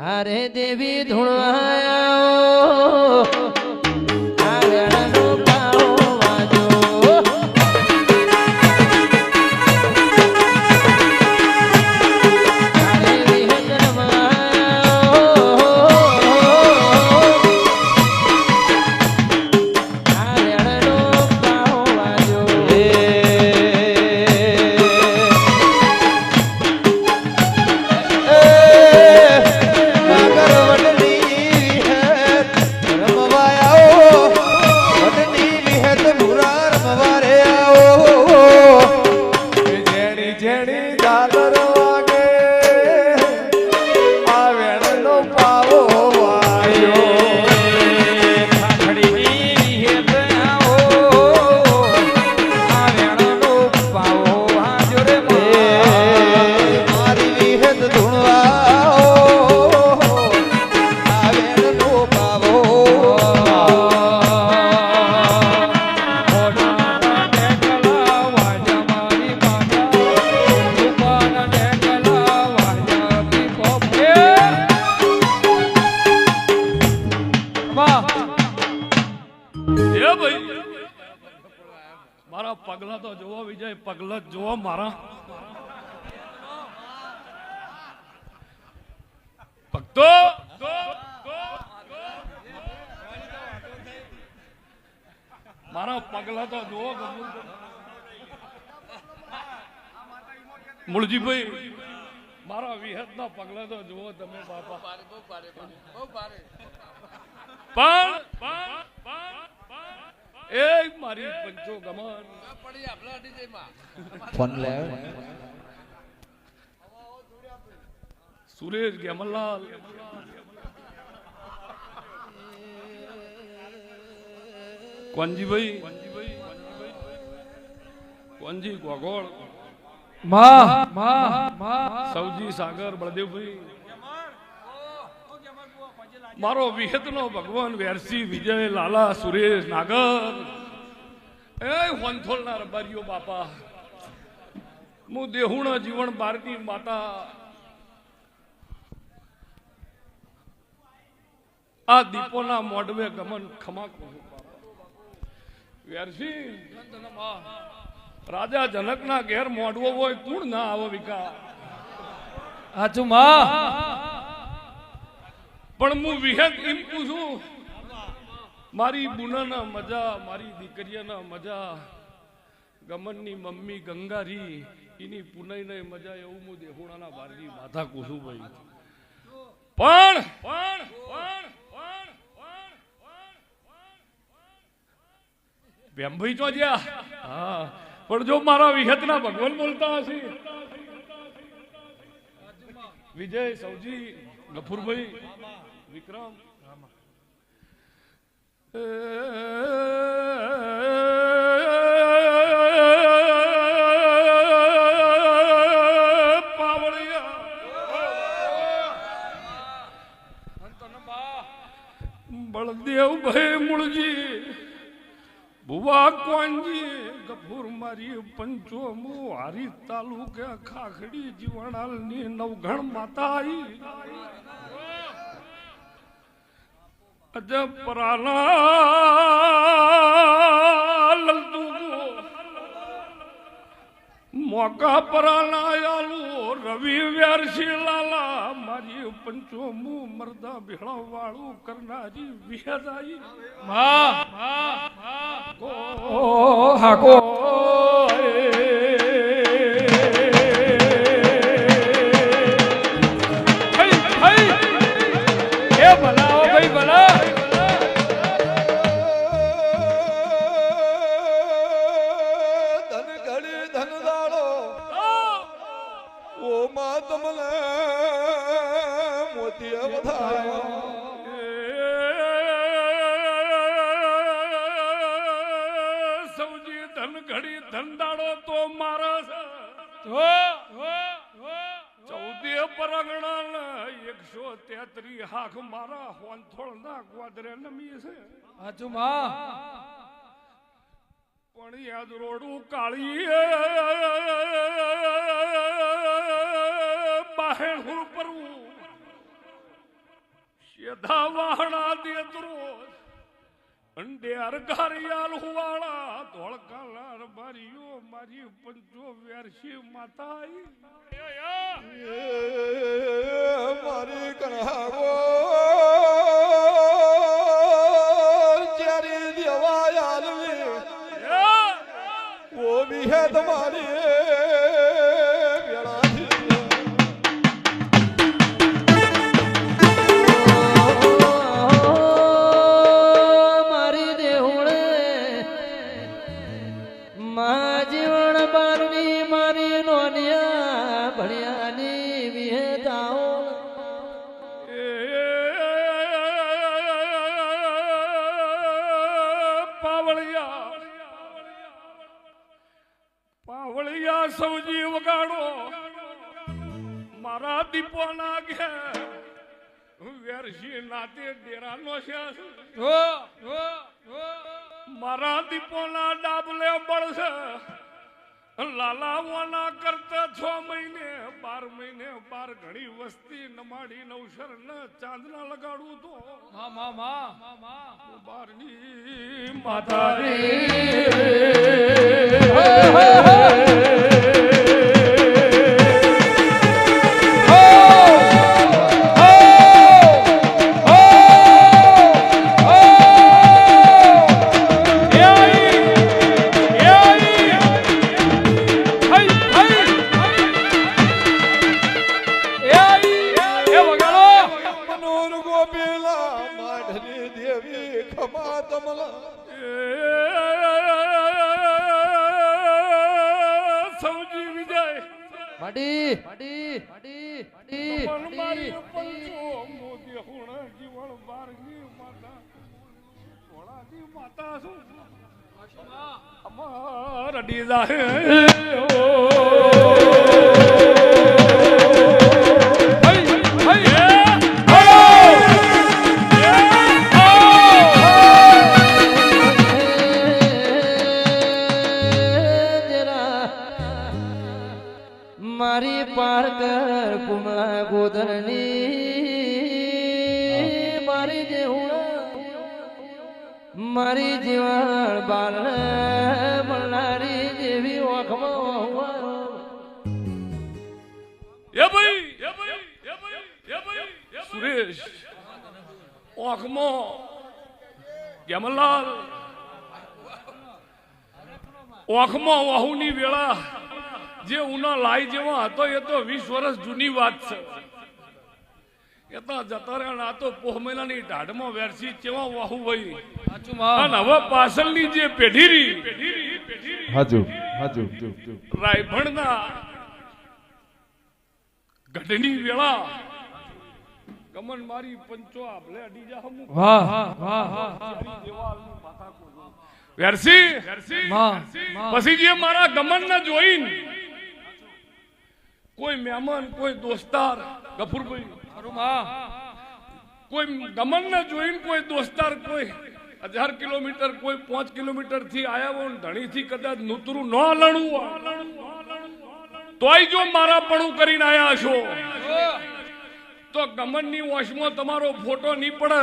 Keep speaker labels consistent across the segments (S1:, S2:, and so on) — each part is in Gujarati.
S1: હારે દેવી ધૂણવાયો આંગણનો પાવો વાજો હારે વિહતરમાયો આંગણનો પાવો વાજો મારા પગલા તો જોવો વિજય પગલા જોવો મારા ભક્તો મારા પગલા તો જોવો મૂળજીભાઈ મારા વિહત ના પગલા તો જુઓ તમે બાપા એ મારી પંચો ગમન
S2: ફોન લે
S1: સુરેશ ગેમલલાલ કોનજીભાઈ કોનજી ગોગોળ સૌજી સાગર બળદેવભાઈ મારો વિહતનો ભગવાન વેરસી વિજય લાલા સુરેશ નાગર એ વંથોલના રબારીઓ બાપા હું દેહુણા જીવન બારની માતા આ દીપોના મોઢવે ગમન ખમા વેરસી રાજા જનકના ઘેર મોઢવો હોય કુણ ના આવો વિકા
S3: હાચું માં
S1: પણ હું વિહત એમ પૂછું મારી બુનાના મજા મારી દીકરીઓના મજા ગમનની મમ્મી ગંગારી એની પુનઈ ને મજા એવું હું દેહુણાના બારની માથા કુસું ભાઈ પણ બેમભાઈ તો જ્યાં હા પણ જો મારા વિહતના ભગવાન બોલતા હશે વિજય સૌજી ગફુરભાઈ વિક્રમ બળદેવભાઈ મૂળજી ભુવા કોનજી ગફુર મારી પંચોમુ હારી તાલુકા ખાખડી જીવણાલની નવઘણ માતા આઈ અજબ પરાના લલતુ મોકા પરાના આલુ રવિ વેરસી લાલા મારી પંચોમુ મરદા ભેળા વાળું કરનારી વિહદાઈ
S3: હાકો
S1: સૌજી ધન ઘડી ધંધાડો તો મારા ચૌદે પરગણા 133 હાખ મારા હોનથોળ ના ગોદરે નમી છે
S3: હાચું માં
S1: પણ યાદ રોડું કાળી બાહેણ પરવું યથા વાહણા દેતરો અંડે અરગારિયાલ હુવાળા ધોળકાલા બારીઓ મારી પંચો વેરસી માતા
S2: મારી કરાવો ચારી દેવાય આલવી ઓ બી હે તમારી
S1: પાવળિયા સૌજી વગાડો મારા દીપો ના ઘેર વેરસી નાતે ડેરાનો છે મારા દીપો ના ડાબલે બળશે લાલાવાના કરતા 6 મહિને 12 મહિને 12 ઘણી વસ્તી નમાડી નવસર ને ચાંદના લગાડું તો બારની માતા સૌજી વિજય
S3: માડી
S1: મારી પંચો મોદી હુણા જીવણ બારની માતા સોળાની માતા શું અમાર અડી જાય
S3: મારી પાર કર કુમળા ગોધરની મારી જેવું મારી જીવન બાલ મળનારી જેવી ઓખમાં
S1: સુરેશ ઓખમાં કેમલાલ ઓખમાં વાહુની વેળા જે ઉના લાઈ જેવા હતો એ તો 20 વર્ષ જૂની વાત છે એ તો જતો રહ્યા આ તો પોહ મહિનાની ઢાઢમાં વેરસી કેવા વાહુ વહી અને હવે પાછળની જે પેઢી રહી રાયભણના ગઢની વેળા ગમન મારી પંચો આભલે અડી જા હમુ વેરસી પછી જે મારા ગમન ને જોઈને કોઈ મહેમાન કોઈ દોસ્તાર ગફુરભાઈ કોઈ ગમન ને જોઈને કોઈ દોસ્તાર કોઈ 1000 કિલોમીટર કોઈ 5 કિલોમીટર થી આયા હોય ધણી થી કદાચ નૂતરું ન લણવું તોય જો મારા પણું કરીને આયા છો તો ગમન ની વોશમાં તમારો ફોટો નહીં પડે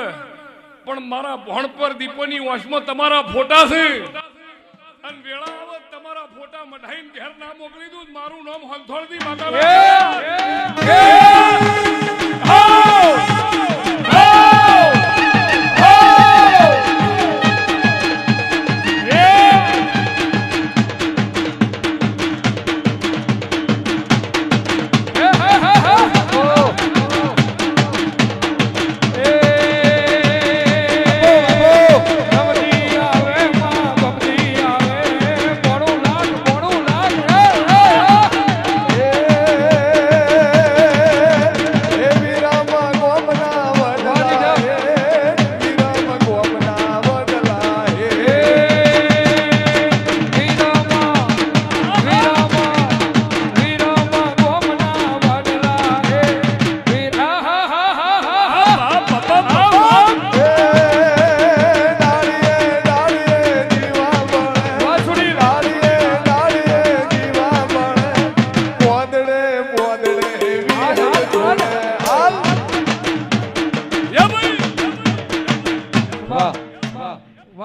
S1: પણ મારા ભણ પર દીપોની વોશમાં તમારા ફોટા છે અને વેળા આવે તમારા ફોટા મઢાઈને ઘેર ના મોકલી દઉં મારું નામ હંથોળદી માતા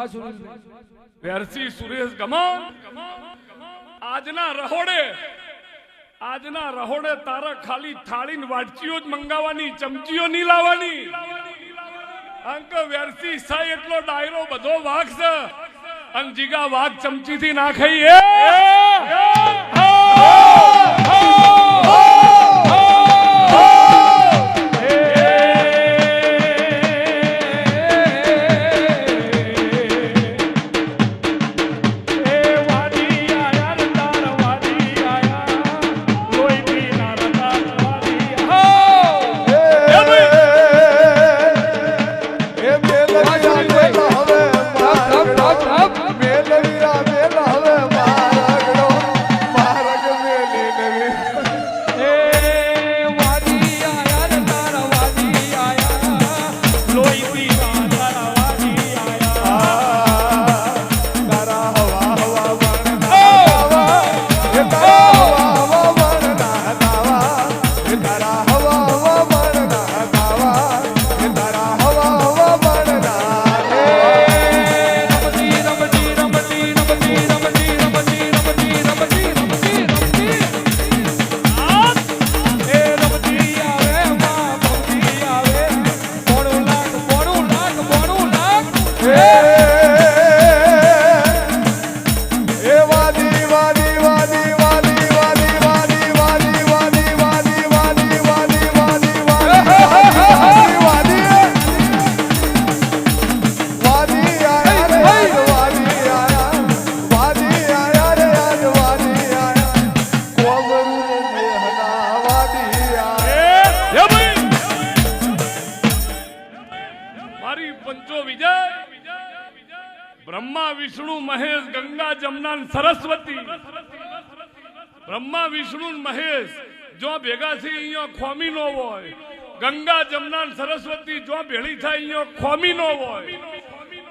S1: વેરસી સુરેશ ગમન આજના રહોડે તારા ખાલી થાળીન વાટચીઓ જ મંગાવાની, ચમચીઓ નહીં લાવવાની. અંક વેરસી સાય એટલો ડાયરો બધો વાઘ છે અને જીગા વાઘ ચમચીથી ના ખાઈ. બ્રહ્મા વિષ્ણુ મહેશ ગંગા જમના સરસ્વતી. બ્રહ્મા વિષ્ણુ મહેશ જો ભેગા થઈ અહીંયા ખોમી નો હોય, ગંગા જમના સરસ્વતી જો ભેળી થાય અહીંયા ખોમી નો હોય.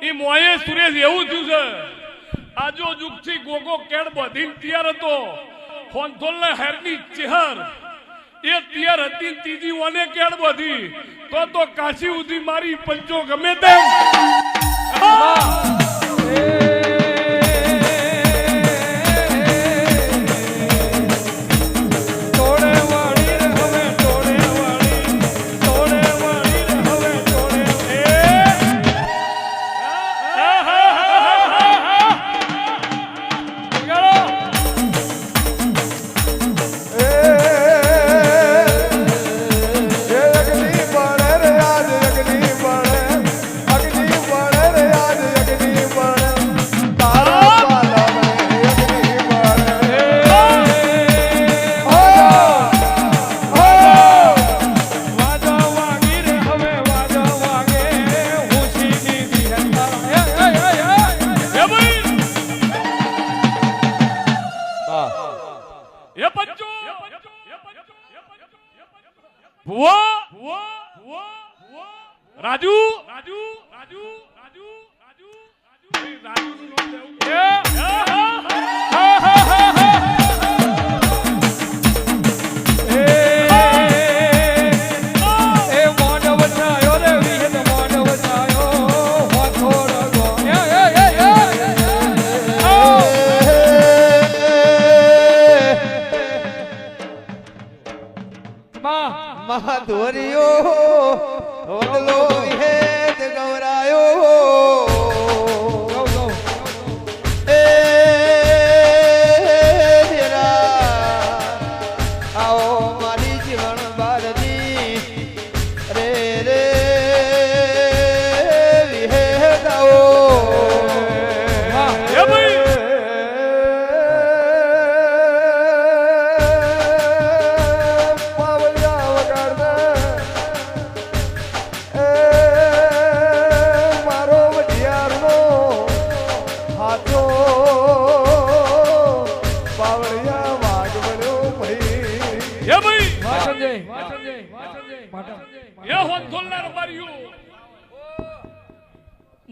S1: એ મોયે સુરેશ એવું થયું છે. આજો જુગથી ગોગો કેડ બધીને તૈયાર હતો. હોનથોલના હેરની ચેહર એ તૈયાર હતી. ત્રીજી ઓને કેડ બધી તો કાશી ઉધી મારી પંચો ગમે તેમ. રાજુ રાજુ રાજુ રાજુ રાજુ રાજુ નું
S2: મહાધોરિયો ઓલો હેત ગૌરાયો એ આવો મારી જીવન બારદી રે રે વિહેદાઓ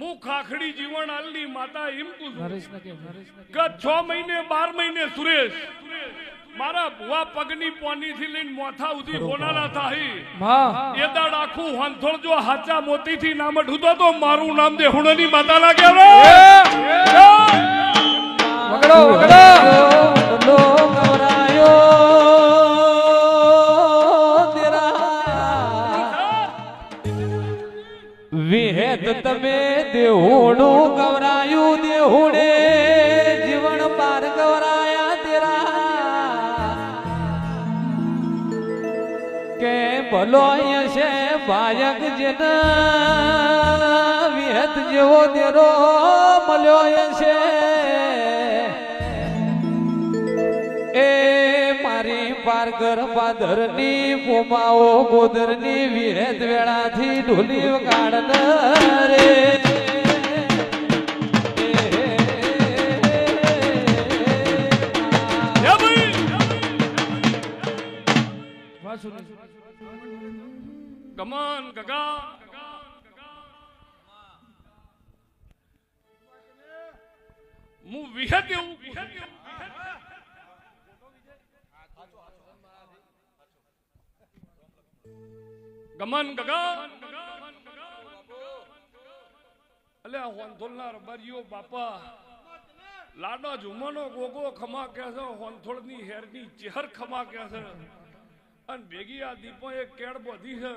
S1: હું ખાખડી જીવન આલની માતા એમ કહું છું
S3: નરેશ ને કે નરેશ ને
S1: કે 6 મહિને 12 મહિને સુરેશ મારા ભુવા પગની પોની થી લઈને મોથા સુધી હોનાના થાહી
S3: માં
S1: એ દાડ આખું હંથોળ જો હાચા મોતી થી નામ અઢુતો તો મારું નામ દે હુણની માતા ના કહેવે
S3: વગડો વગડો લો ગવરાયો વિહેત તમે દેહુણું ગવરાયું દેહુણે જીવન પાર ગવરાયા તેરા કે ભલો છે બાયક જેના વિહેત જેવો દેરો મળ્યો છે એ મારી પારગર પાદરની પોમાઓ ગોદરની વિહેત વેળાથી ઢોલી કાઢન રે
S1: ગમન ગગા હું વિહત એવું ગમન ગગા અલ્યા હોનથોલના રબારીઓ બાપા લાડો ઝુમનો ગોગો ખમા કે છે હોનથોળની હેરની ચહેર ખમા કે છે અને ભેગી આ દીપો એક કેળ બોધી છે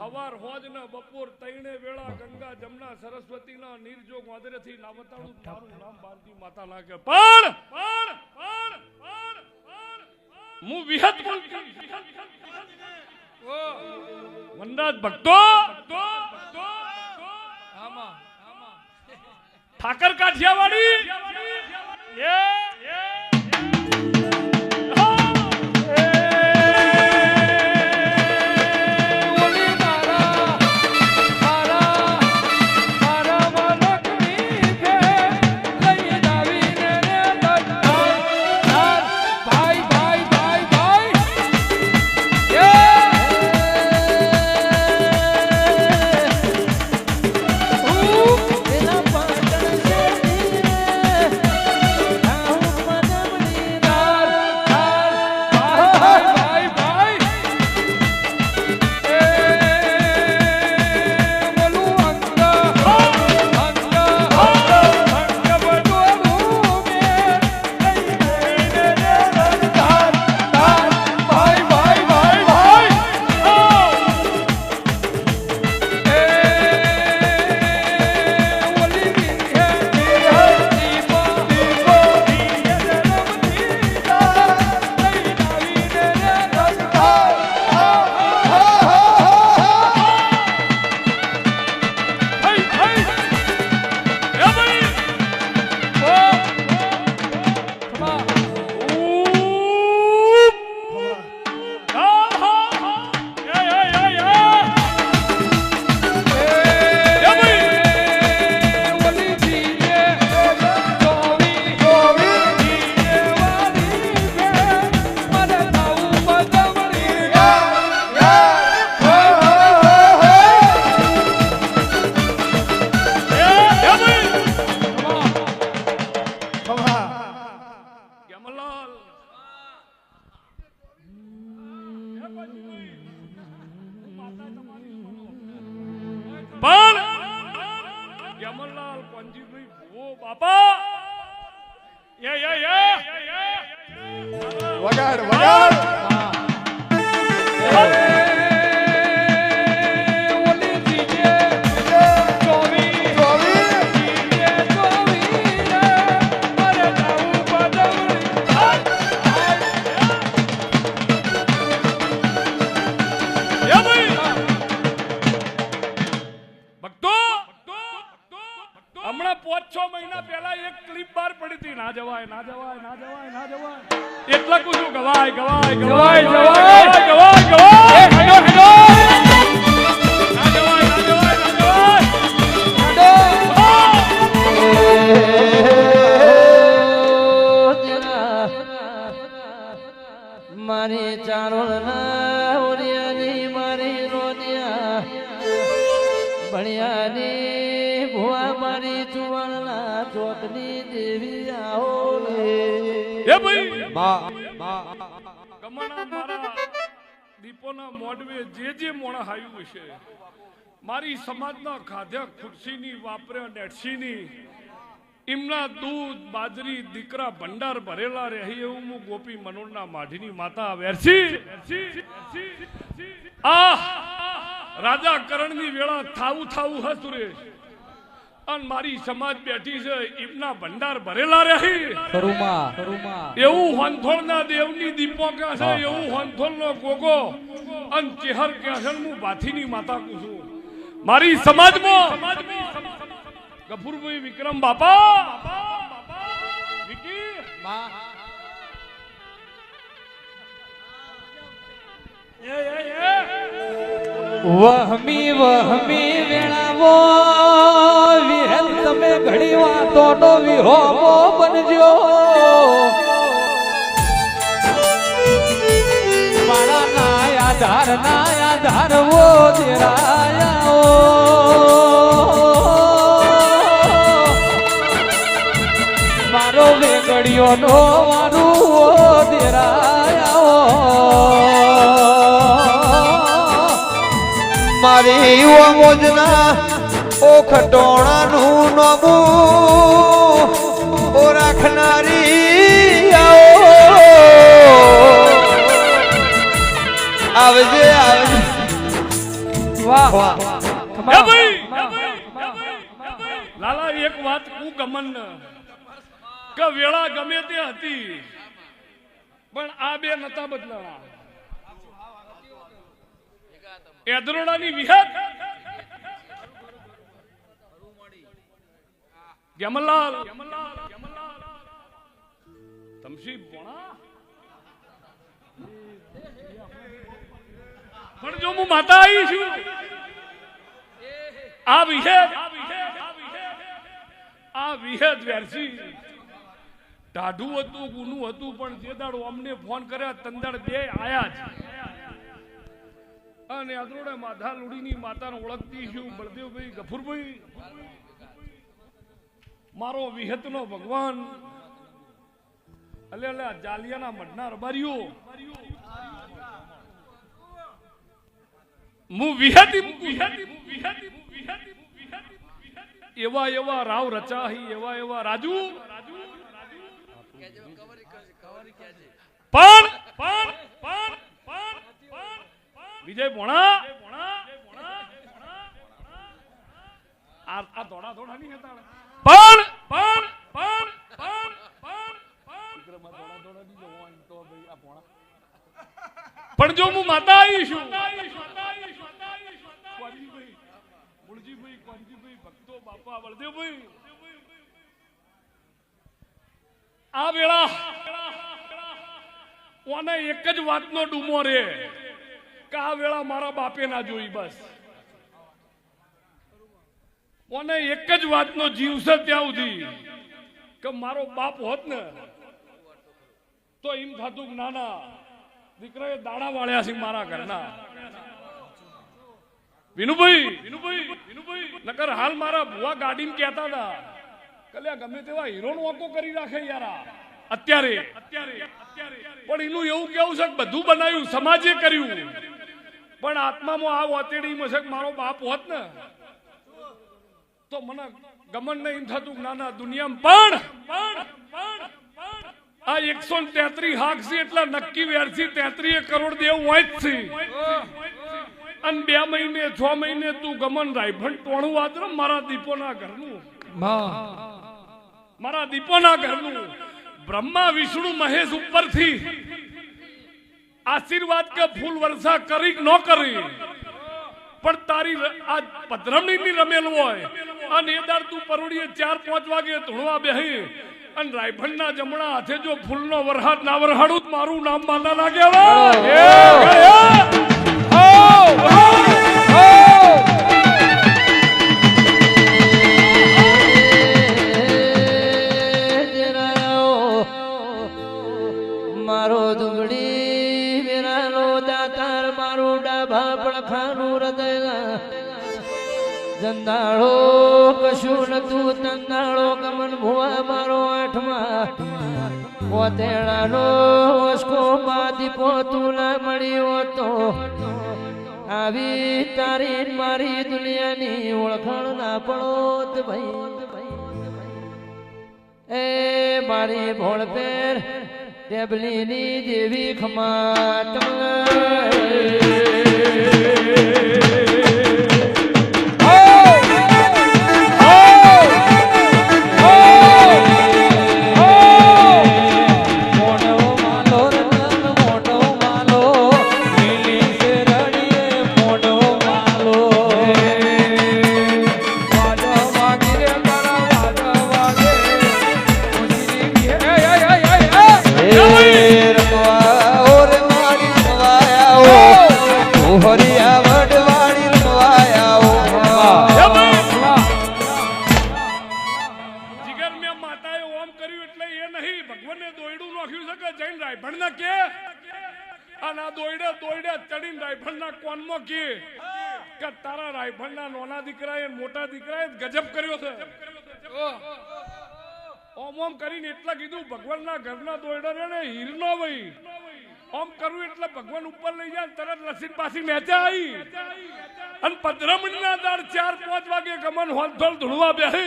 S1: હવાર હોજ ને બપોર તૈણે વેળા ગંગા જમના સરસ્વતી ના નીરજો ગોદરેથી નામતાળું તારું નામ ભારતી માતા ના કે પણ હું વિહત બોલતી વનરાજ ભક્તો ઠાકર કાઠિયાવાડી
S2: વગાડ વગાડ
S1: હમણાં 5-6 મહિના પહેલા એક ક્લિપ બહાર પડી હતી ના જવાય ના જવાય ના જવાય ના જવાય એટલા કુછું ગવાય ગવાય ગવાય ગવાય ગવાય ગવાય હેડો હેડો ના જવાય ના જવાય ના
S3: જવાય મારી ચારોળના ઓરિયાની મારી રોનિયા ભણિયાની ભુવા મારી ચુવણના ચોકની દેવી આવો
S1: હે ભાઈ
S2: માં
S1: ગમણા મારા દીપોના મોઢવે જે મોણા હાયું છે મારી સમાજના ખાધ્યા ખુરશીની વાપરે નેટસીની એમના દૂધ બાજરી દીકરા ભંડાર ભરેલા રહી એવું હું ગોપી મનોરના માઢીની માતા વેરસી આ રાજા કરણની વેળા થાવું હે સુરેશ અને મારી સમાજ બેઠી છે એમના ભંડાર ભરેલા રહી એવું હોનથોળના દેવની દીપો ક્યાં છે એવું હોનથોળનો ગોગો અને ચેહર ક્યાં છે હું ભાથીની માતા કહું છું મારી સમાજમાં ગફુરભાઈ વિક્રમ બાપા વિકી
S3: વહમી વેણાવો વિહેલ તમે ઘડી વાતો નો વિહોમો બનજો મારા ના આધાર વો દેરાયા મારો વેગડિયો નો મારું વો દેરાયા
S2: મારી મોજના ઓ ખટોણાનું નોમું ઓ રાખનારી આવજે
S3: વાહ વાહ
S1: લાલા એક વાત હું ગમન કે વેળા ગમે તે હતી પણ આ બે નતા બદલાણા એદરોડાની વિહત ગમલાલ તમસી બોણા પણ જો હું માતા આવી છું આ વિહેદ વેરસી ટાઢું હતું ગુનું હતું પણ જે દાડો અમને ફોન કર્યા તંદાડ બે આયા જ અને અદરોડે માધા લુડીની માતાને ઓળખતી છું બળદેવભાઈ ગફુરભાઈ મારો વિહતનો ભગવાન અલે જાલિયાના મઢના રબારીઓ એવા રાવ રચાહી એવા રાજુ પણ વિજય ભોણા આ ધોળા નહીં હતા પણ જો હું માતા આવી છું મુળજીભાઈ કોનજીભાઈ ભક્તો બાપા બળદેવભાઈ આ વેળા ઓને એક જ વાતનો ડૂમો રે કે આ વેળા મારા બાપે ના જોઈ બસ ઓને એક જ વાતનો જીવ છે ત્યાં સુધી કે મારો બાપ હોત ને તો એમ થતું નાના દીકરાએ દાડા વાળ્યા છે મારા ઘરના વિનુભાઈ નકર હાલ મારા ભુવા ગાડીમાં કહેતા હતા કલ્યા ગમે તેવા હીરોનો વાકો કરી રાખે યારા અત્યારે પણ એનું એવું કેવું છે કે બધું બનાવ્યું સમાજે કર્યું પણ આત્મામાં આ વાતેડીમાં છે કે મારો બાપ હોત ને તો મને ગમન નહીં થતું નાના દુનિયામાં પણ આ 133 હાક છે એટલે નક્કી વેરથી 33 કરોડ દેવ હોય જ છે અને 2 મહિને 6 મહિને તું ગમન રાયફળ ટોણું વાતર મારા દીપોના ઘરનું બ્રહ્મા વિષ્ણુ મહેશ ઉપરથી આશીર્વાદ કે ફૂલ વર્ષા કરી ન કરી પણ તારી આ પધરમણી રમેલ હોય અને એ દાર તું પરોડીએ 4-5 વાગે ધૂણવા બેહી અને રાયફળના જમણા હાથે જો ફૂલનો વરહાદ ના વરહાડું મારું નામ માના ના
S3: મારો દુબડી મેરાનો દાતાર મારું ડાભા પડખાનું હૃદય જંદાળો કશું નતું તંદાળો ગમન ભુવા મારો આઠમાં પોતેડાનો ઓસ્કો બાદી પોતુલા મળ્યો તો આવી તારી ન મારી દુનિયાની ઓળખાણ ના પડોત ભાઈ એ મારી ભોળપેર ટેબલીની જેવી ખમાત
S1: તારા રાયફળના નાના દીકરાએ મોટા દીકરાએ ગજબ કર્યો છે. ઓમ ઓમ કરીને એટલા કીધું ભગવાનના ઘરના દોયડા ને હીરનો ભાઈ ઓમ કરવું એટલે ભગવાન ઉપર લઈ જાય તરત લસીન પાછી મેચા આવી અને 15 ના દાડ 4-5 વાગે ગમન હોલથોલ ધૂળવા બેહે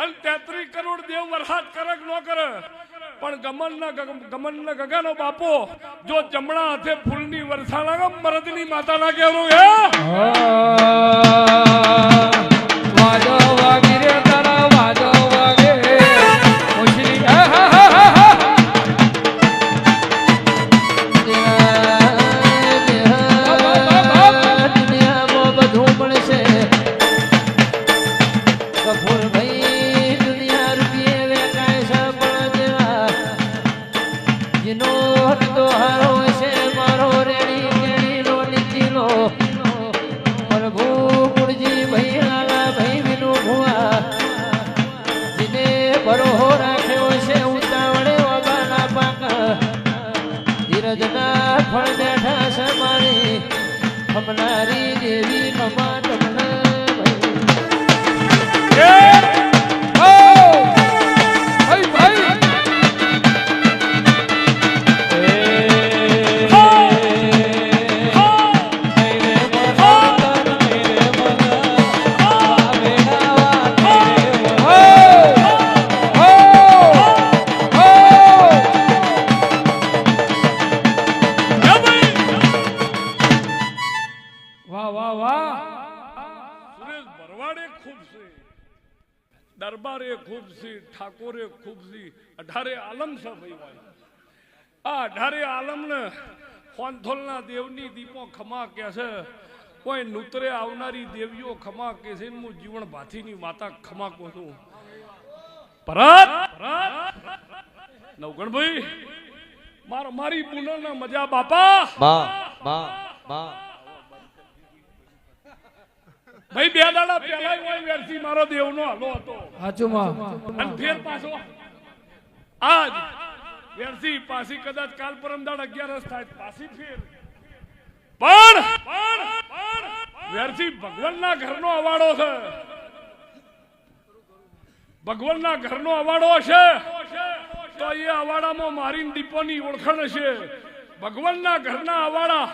S1: અને 33 કરોડ દેવ વરસાદ કરે ન કરે પણ ગમનના ગગાનો બાપો જો જમણા હાથે ફૂલની વર્ષા લાગે મરદની માતા ના કહેવું હે
S3: વાજો વાગી રે તારા વાજો વાગે ખુશી દુનિયામાં બધું મળશે કપૂર ભાઈ દુનિયા રૂપિયે વેચાય છે પણ દેવા જીનો તો હારો છે મારો રેડી કેડી નો નીચીનો પ્રભુ ગુરજી ભાઈ લાલા ભાઈ વિનુ ભુવા જીને ભરોહો રાખ્યો છે ઉતાવળે ઓબાના પાક ધીરજના ફળ બેઠા છે મારી ખમનારી દેવી ખમા તમને
S1: દરબારે ખૂબ સી ઠાકોરે ખૂબ સી 18 આલમ છે ભાઈ આ 18 આલમ ને હોનથોલના દેવની દીપો ખમા કે છે કોઈ નૂતરે આવનારી દેવીઓ ખમા કે છે હું જીવન ભાથીની માતા ખમા કહું છું પરત નવગણભાઈ મારી પુનઃ મજા બાપા ભાઈ 2 દાડા પહેલા હોય વેરસી મારો દેવનો હાલો હતો
S3: હાચું માં
S1: અને ફેર પાછો આજ વેરસી પાછી કદાચ કાલ પરમ દાડ 11 થાય પાછી ફેર પણ વેરસી ભગવાનના ઘરનો અવાડો છે ભગવાનના ઘરનો અવાડો છે તો એ અવાડામાં મારી દીપોની ઓળખાણ છે ભગવાનના ઘરના અવાડા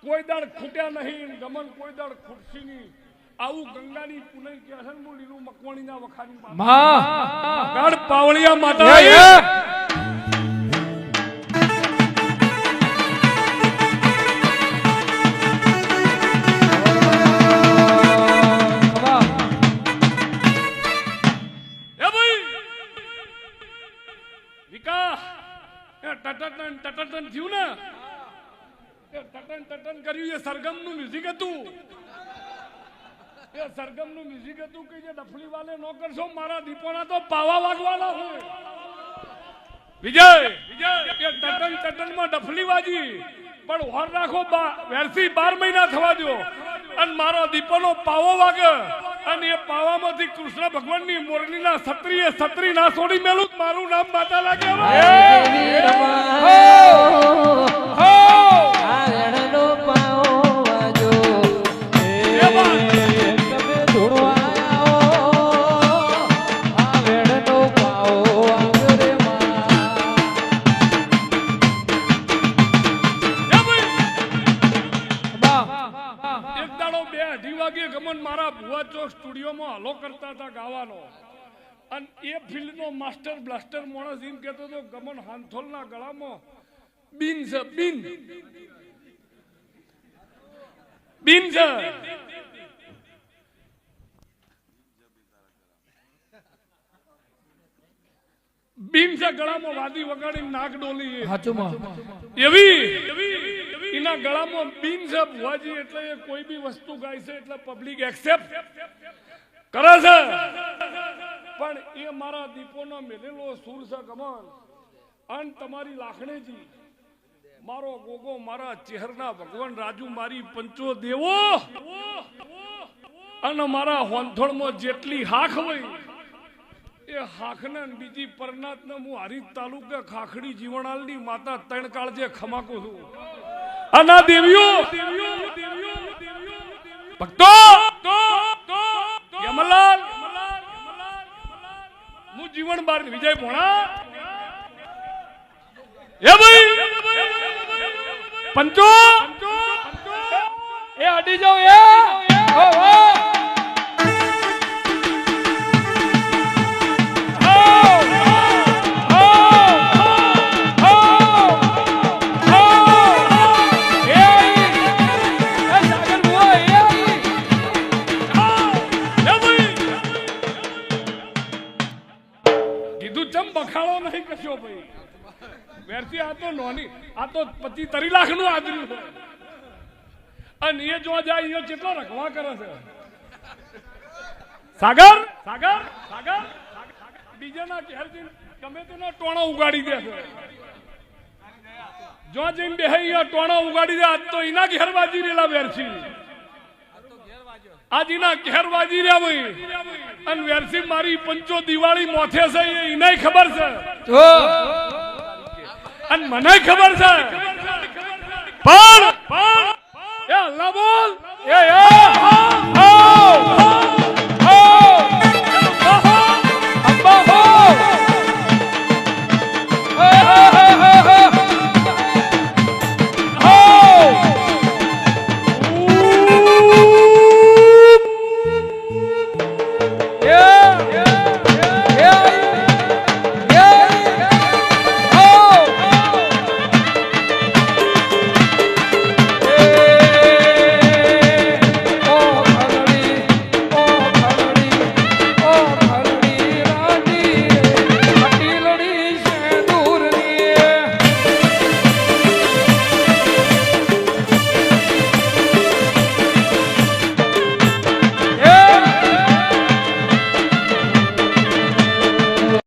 S1: કોઈ દાડ ખૂટ્યા નહીં ગમન કોઈ દાડ ખૂટશી નહીં આવું ગંગાની પુનઈ કે છે ને લીલું મકવાણીના વખાની માં ગાડ પાવળિયા માતા વિકા ટટન થયું ને ટટન કર્યું એ સરગમનું મ્યુઝિક હતું એ સરગમનું મ્યુઝિક હતું કે જે ડફલી વાલે નો કરશો મારા દીપોના તો પાવા વાગવાના છે વિજય એ ટટન માં ડફલી વાજી પણ હોર રાખો વેરસી 12 મહિના થવા દો અને મારો દીપોનો પાવો વાગે અને એ પાવામાંથી કૃષ્ણ ભગવાનની મોરલીના છત્રી ના છોડી મેલું મારું નામ માતા લાગે
S3: પાવો વાજો
S1: 2:30 વાગે ગમન મારા ભુવા ચોક સ્ટુડિયોમાં હલો કરતા હતા ગાવાનો અને એ ફિલ્ડનો માસ્ટર બ્લાસ્ટર માણસ એમ કહેતો હતો ગમન હાંથોલના ગળામાં બીન છે બીન બીન છે બીન છે ગળામાં વાદી વગાડી નાક ડોલી એવી એના ગળામાં બીન છે ભુવાજી એટલે એ કોઈ બી વસ્તુ ગાય છે એટલે પબ્લિક એક્સેપ્ટ કરે છે પણ એ મારા દીપોનો મેલેલો સુર છે ગમન અને તમારી લાખણીજી મારો ગોગો મારા ચહેરના ભગવાન રાજુ મારી પંચો દેવો અને મારા હોંથોળમાં જેટલી હાખ હોય એ હાખને બીજી પરનાથને હું હારીજ તાલુકા ખાખડી જીવણાલની માતા ત્રણ કાળજે ખમાકું છું અને દેવીઓ ભક્તો યમલાલ હું જીવન બાર વિજય ભોણા એ ભાઈ પંચો
S3: એ અડી જાઓ એ ઓ ઓ
S1: બખાડો નહીં કશો ભાઈ વેરથી આ તો નોની આ તો 25-30 લાખ નું આદર્યું છે અને એ જો જાય એ કેટલો રખવા કરે છે સાગર સાગર સાગર બીજાના ઘેર જઈને ગમે તેનો ટોણો ઉગાડી દે છે જો જઈને બે ટોણો ઉગાડી દે આજ તો એના ઘેર વાજી રેલા વેરથી આજ એના ઘેર વાજી રહ્યા ભાઈ અને વેરસી મારી પંચો દિવાળી મોથે છે એને ખબર છે અને મને ખબર છે પણ એ અલ્લાહ બોલ